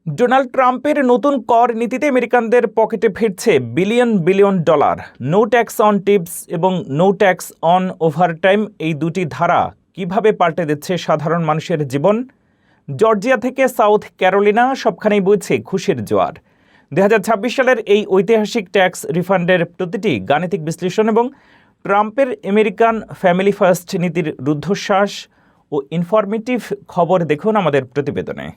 Donald ট্রাম্পের নতুন কর নীতিতে আমেরিকানদের পকেটে ফিরছে billion billion dollar. No tax on tips এবং নো ট্যাক্স অন ওভারটাইম, এই দুটি ধারা কিভাবে পাল্টে দিচ্ছে সাধারণ মানুষের জীবন। জর্জিয়া থেকে সাউথ ক্যারোলিনা সবখানেই বইছে খুশির জোয়ার। 2026 সালের এই ঐতিহাসিক ট্যাক্স রিফান্ডের প্রতিটি গাণিতিক বিশ্লেষণ এবং ট্রাম্পের আমেরিকান ফ্যামিলি ফার্স্ট নীতির রুদ্ধশ্বাস ও ইনফরমেটিভ খবর দেখুন আমাদের প্রতিবেদনে।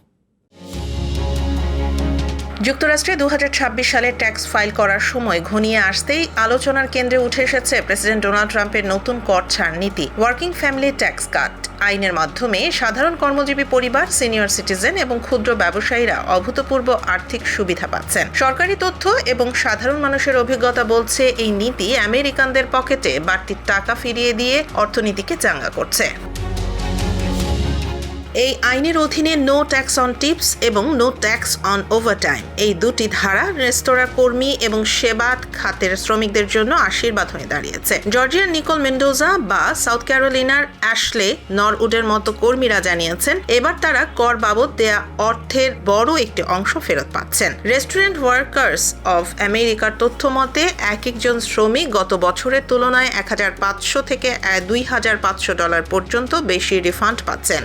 যুক্তরাষ্ট্রে 2026 সালে ট্যাক্স ফাইল করার সময় ঘনিয়ে আসতেই আলোচনার কেন্দ্রে উঠে এসেছে প্রেসিডেন্ট ডোনাল্ড ট্রাম্পের নতুন কর ছাড় নীতি ওয়ার্কিং ফ্যামিলি ট্যাক্স কাট। আইনের মাধ্যমে সাধারণ কর্মজীবী পরিবার, সিনিয়র সিটিজেন এবং ক্ষুদ্র ব্যবসায়ীরা অভূতপূর্ব আর্থিক সুবিধা পাচ্ছেন। সরকারি তথ্য এবং সাধারণ মানুষের অভিজ্ঞতা বলছে এই নীতি আমেরিকানদের পকেটে বাড়তি টাকা ফিরিয়ে দিয়ে অর্থনীতিকে চাঙ্গা করছে। এই আইনের অধীনে নো ট্যাক্স অন টিপস এবং নো ট্যাক্স অন ওভারটাইম, এই দুটি ধারা রেস্তোরাঁ কর্মী এবং সেবা খাতের শ্রমিকদের জন্য আশীর্বাদ হয়ে দাঁড়িয়েছে। জর্জিয়ার নিকোল মেন্ডোজা বা সাউথ ক্যারোলিনার অ্যাশলে নরউডের মতো কর্মীরা জানিয়েছেন এবার তারা কর বাবদ দেয়া অর্থের বড় একটি অংশ ফেরত পাচ্ছেন। রেস্টুরেন্ট ওয়ার্কার্স অফ আমেরিকার তথ্য মতে একজন শ্রমিক গত বছরের তুলনায় 1,500 থেকে $2,500 পর্যন্ত বেশি রিফান্ড পাচ্ছেন।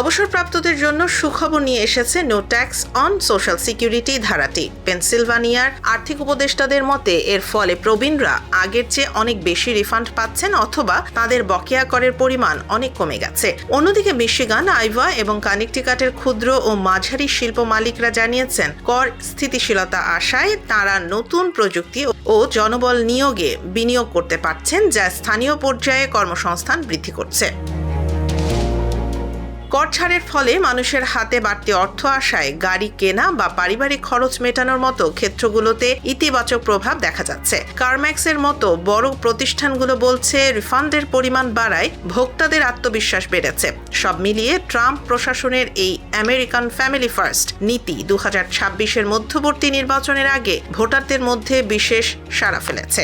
অবসরপ্রাপ্তদের জন্য সুখবর নিয়ে এসেছে no tax on social security ধারাটি। পেনসিলভানিয়ার আর্থিক উপদেষ্টাদের মতে এর ফলে প্রবীণরা আগের চেয়ে অনেক বেশি রিফান্ড পাচ্ছেন অথবা তাদের বকেয়া করের পরিমাণ অনেক কমে গেছে। অন্যদিকে মিশিগান, আইভা এবং কানেকটিকাটের ক্ষুদ্র ও মাঝারি শিল্প মালিকরা জানিয়েছেন কর স্থিতিশীলতা আশায় তারা নতুন প্রযুক্তি ও জনবল নিয়োগে বিনিয়োগ করতে পারছেন, যা স্থানীয় পর্যায়ে কর্মসংস্থান বৃদ্ধি করছে। কর ছাড়ের ফলে মানুষের হাতে বাড়তি অর্থ আসায় গাড়ি কেনা বা পারিবারিক খরচ মেটানোর মতো ক্ষেত্রগুলোতে ইতিবাচক প্রভাব দেখা যাচ্ছে। কারম্যাক্সের মতো বড় প্রতিষ্ঠানগুলো বলছে রিফান্ডের পরিমাণ বাড়ায় ভোক্তাদের আত্মবিশ্বাস বেড়েছে। সব মিলিয়ে ট্রাম্প প্রশাসনের এই আমেরিকান ফ্যামিলি ফার্স্ট নীতি 2026-এর মধ্যবর্তী নির্বাচনের আগে ভোটারদের মধ্যে বিশেষ সাড়া ফেলেছে।